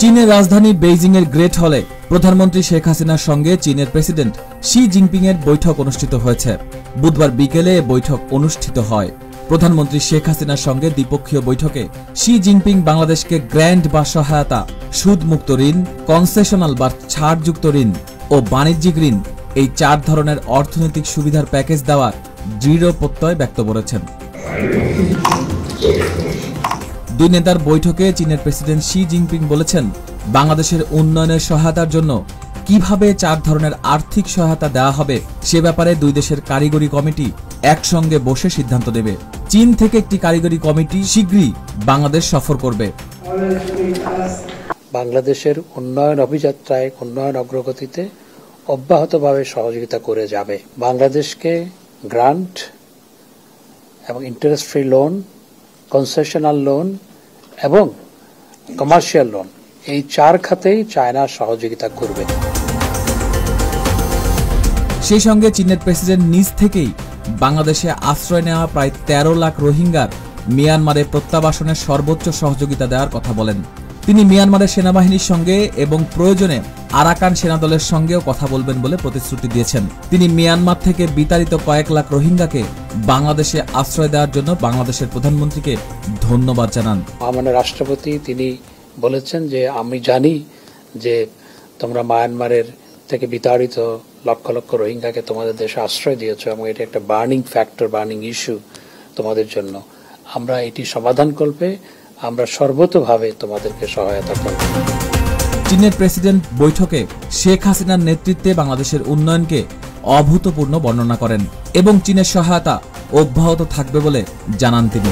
চীনের রাজধানী বেইজিং এর গ্রেট হলে প্রধানমন্ত্রী শেখ হাসিনার সঙ্গে চীনের প্রেসিডেন্ট শি জিনপিং এর বৈঠক অনুষ্ঠিত হয়েছে। বুধবার বিকেলে বৈঠক অনুষ্ঠিত হয়। প্রধানমন্ত্রী শেখ হাসিনার সঙ্গে দ্বিপক্ষীয় বৈঠকে শি জিনপিং বাংলাদেশকে গ্র্যান্ট বা সহায়তা, সুদমুক্ত ঋণ, কনসেশনাল বা ছাড়যুক্ত ঋণ ও বাণিজ্যিক ঋণ এই 4 ধরনের অর্থনৈতিক সুবিধার প্যাকেজ দেওয়ার দৃঢ় প্রত্যয় ব্যক্ত করেছেন। দুই নেতার বৈঠকে চীনের প্রেসিডেন্ট শি জিনপিং বলেছেন, বাংলাদেশের উন্নয়নের সহায়তার জন্য কিভাবে 4 ধরনের আর্থিক সহায়তা দেওয়া হবে সে ব্যাপারে দুই দেশের কারিগরি কমিটি একসঙ্গে বসে সিদ্ধান্ত নেবে। চীন থেকে একটি কারিগরি কমিটি শীঘ্রই বাংলাদেশ সফর করবে। বাংলাদেশের উন্নয়ন অভিযাত্রায়, উন্নয়ন অগ্রগতিতে অব্যাহতভাবে সহযোগিতা করে যাবে। বাংলাদেশকে গ্রান্ট এবং interest free loan, concessional loan এবং কমার্শিয়াল লোন এই 4 খাতেই চায়না সহযোগিতা করবে। সেই সঙ্গে চীনের প্রেসিডেন্ট নিজ থেকেই বাংলাদেশে আশ্রয় নেওয়া প্রায় 13 লাখ রোহিঙ্গার মিয়ানমারে প্রত্যাবাসনের সর্বোচ্চ সহযোগিতা দেওয়ার কথা বলেন। তিনি মিয়ানমারের সেনাবাহিনীর সঙ্গে এবং প্রয়োজনে আরাকান সেনাদলের সঙ্গেও কথা বলবেন বলে প্রতিশ্রুতি দিয়েছেন। তিনি মিয়ানমার থেকে বিতাড়িত কয়েক লাখ রোহিঙ্গাকে বাংলাদেশে আশ্রয় দেওয়ার জন্য বাংলাদেশের প্রধানমন্ত্রীকে ধন্যবাদ জানান। আমাদের রাষ্ট্রপতি তিনি বলেছেন যে আমি জানি যে তোমরা মায়ানমারের থেকে বিতাড়িত লক্ষ লক্ষ রোহিঙ্গাকে তোমাদের দেশে আশ্রয় দিয়েছো এবং এটা একটা বার্নিং ফ্যাক্টর, বার্নিং ইস্যু তোমাদের জন্য। আমরা এটি সমাধান করবে, আমরা সর্বতোভাবে তোমাদেরকে সহায়তা করব। চীনের প্রেসিডেন্ট বৈঠকে শেখ হাসিনার নেতৃত্বে বাংলাদেশের উন্নয়নকে অভূতপূর্ণ বর্ণনা করেন এবং চীনের সহায়তা অব্যাহত থাকবে বলে জানান তিনি।